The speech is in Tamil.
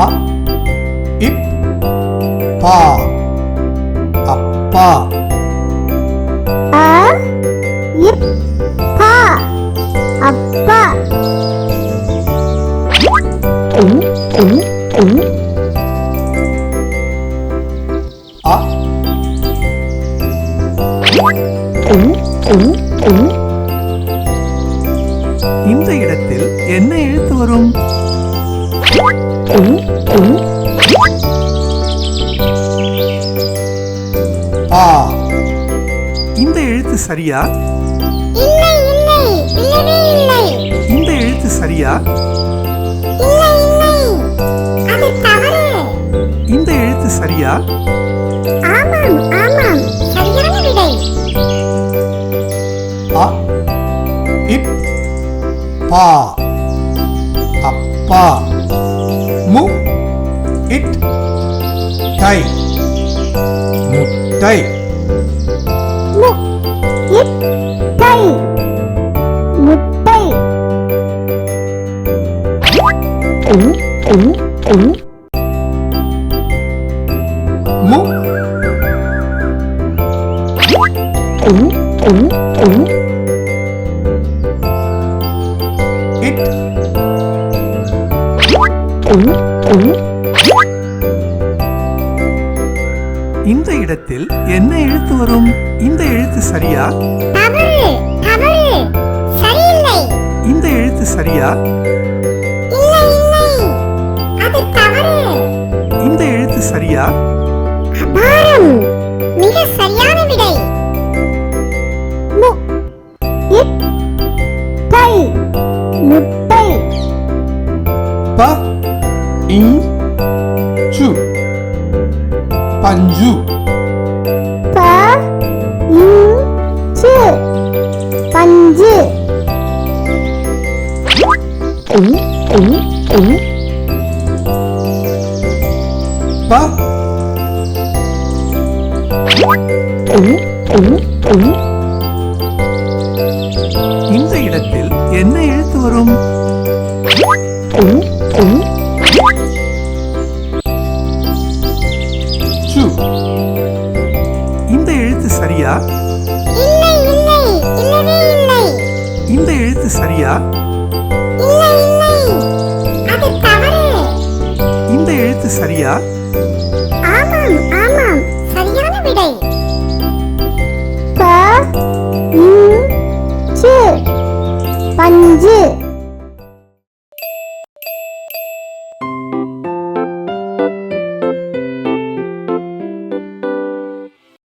அ இப் பா அப்பா. அ இப் பா அப்பா. அ இந்த இடத்தில் என்ன எழுத்து வரும்? ஆ. இந்த எழுத்து சரியா? இல்லை இல்லை, இல்லவே இல்லை. இந்த எழுத்து சரியா? இல்லை இல்லை, அது தவறு. இந்த எழுத்து சரியா? ஆமாம் ஆமாம், சரியான விடை. அ இப் பா அப்பா. மு இட் டை முட்டை. மு இட் டை முட்டை. மு இட் இந்த இடத்தில் என்ன எழுத்து வரும்? இந்த எழுத்து சரியா? தவறு தவறு, சரியில்லை. இந்த எழுத்து சரியா? இல்லை இல்லை, அது தவறு. இந்த எழுத்து சரியா? அபாரம், மிக சரியான விடை. மு இட் டை முட்டை. ப இன் சு பஞ்சு. ப இன் சு பஞ்சு. ப இந்த இடத்தில் என்ன எழுத்து வரும்? சு. இந்த எழுத்து சரியா? இல்லை இல்லை, இல்லவே இல்லை. இந்த எழுத்து சரியா? இல்லை இல்லை, அது தவறு. இந்த எழுத்து சரியா? ஆமாம் ஆமாம், சரியான விடை. ப இன் சு பஞ்சு.